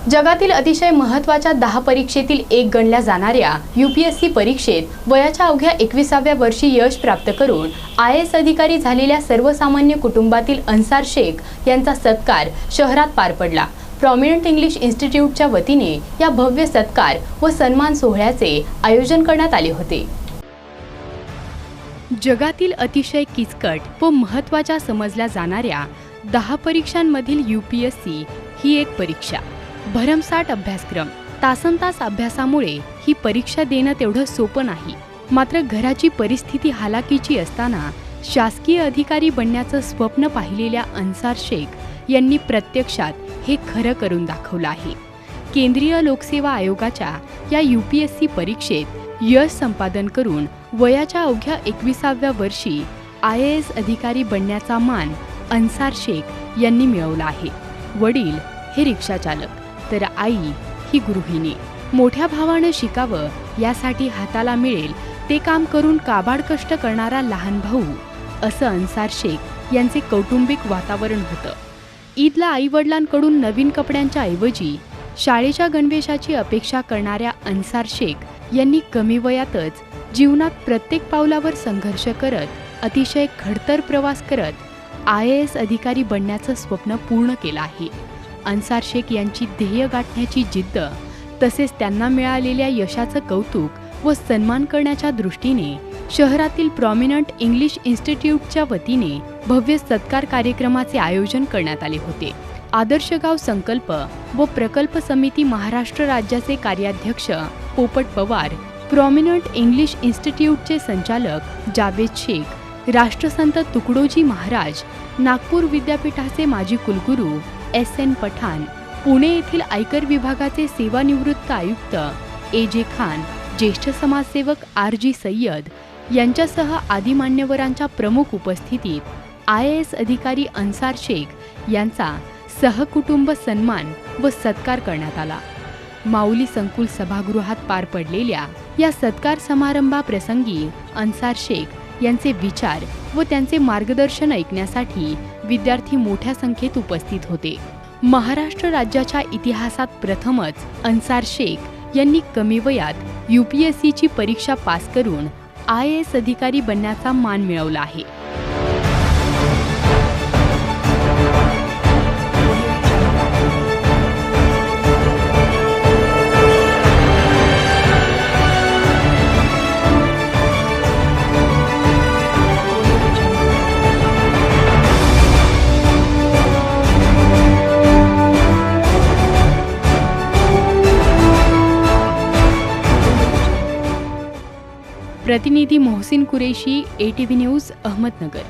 जगातील अतिशय महत्त्वाच्या 10 परीक्षेतील एक गणल्या जाणाऱ्या UPSC परीक्षेत वयाच्या अवघ्या 21व्या वर्षी यश प्राप्त करून IAS अधिकारी झालेल्या सर्वसामान्य कुटुंबातील अन्सार शेख यांचा सत्कार शहरात पार पडला। प्रॉमिनंट इंग्लिश इन्स्टिट्यूटच्या वतीने या भव्य सत्कार व सन्मान सोहळ्याचे आयोजन करण्यात आले होते। जगातील अतिशय किचकट व महत्त्वाच्या समजल्या जाणाऱ्या 10 परीक्षांमधील UPSC ही एक परीक्षा। भरमसाठ अभ्यासक्रम, तासनतास अभ्यासामुळे ही परीक्षा देणं तेवढं सोपं नाही। मात्र घराची परिस्थिती हालाकीची असताना शासकीय अधिकारी बनण्याचं स्वप्न पाहिलेल्या अन्सार शेख यांनी प्रत्यक्षात हे खरं करून दाखवलं आहे। केंद्रीय लोकसेवा आयोगाच्या या UPSC परीक्षेत यश संपादन करून वयाच्या अवघ्या 21व्या वर्षी IAS अधिकारी बनण्याचा मान अन्सार शेख यांनी मिळवला आहे। वडील हे रिक्षाचालक तर आई ही गृहिणी। मोठ्या भावानं शिकावं यासाठी हाताला मिळेल ते काम करून काबाड कष्ट करणारा लहान भाऊ, असं अन्सार शेख यांचे कौटुंबिक वातावरण होतं। ईदला आईवडिलांकडून नवीन कपड्यांच्या ऐवजी शाळेच्या गणवेशाची अपेक्षा करणाऱ्या अन्सार शेख यांनी कमी वयातच जीवनात प्रत्येक पावलावर संघर्ष करत अतिशय खडतर प्रवास करत IAS अधिकारी बनण्याचं स्वप्न पूर्ण केलं आहे। अन्सार शेख यांची ध्येय गाठण्याची जिद्द तसेच त्यांना मिळालेल्या यशाचं कौतुक व सन्मान करण्याच्या दृष्टीने शहरातील प्रॉमिनंट इंग्लिश इन्स्टिट्यूटच्या वतीने भव्य सत्कार कार्यक्रमाचे आयोजन करण्यात आले होते। आदर्श गाव संकल्प व प्रकल्प समिती महाराष्ट्र राज्याचे कार्याध्यक्ष पोपट पवार, प्रॉमिनंट इंग्लिश इन्स्टिट्यूटचे संचालक जावेद शेख, राष्ट्रसंत तुकडोजी महाराज, नागपूर विद्यापीठाचे माजी कुलगुरू SN पठाण, पुणे येथील आयकर विभागाचे सेवानिवृत्त आयुक्त AJ खान, ज्येष्ठ समाजसेवक RG सय्यद यांच्यासह आदी मान्यवरांच्या प्रमुख उपस्थितीत IAS अधिकारी अन्सार शेख यांचा सहकुटुंब सन्मान व सत्कार करण्यात आला। माऊली संकुल सभागृहात पार पडलेल्या या सत्कार समारंभाप्रसंगी अन्सार शेख यांचे विचार व त्यांचे मार्गदर्शन ऐकण्यासाठी विद्यार्थी मोठ्या संख्येत उपस्थित होते। महाराष्ट्र राज्याच्या इतिहासात प्रथमच अन्सार शेख यांनी कमी वयात UPSCची परीक्षा पास करून IAS अधिकारी बनण्याचा मान मिळवला आहे। प्रतिनिधी मोहसिन कुरेशी, ATV न्यूज, अहमदनगर।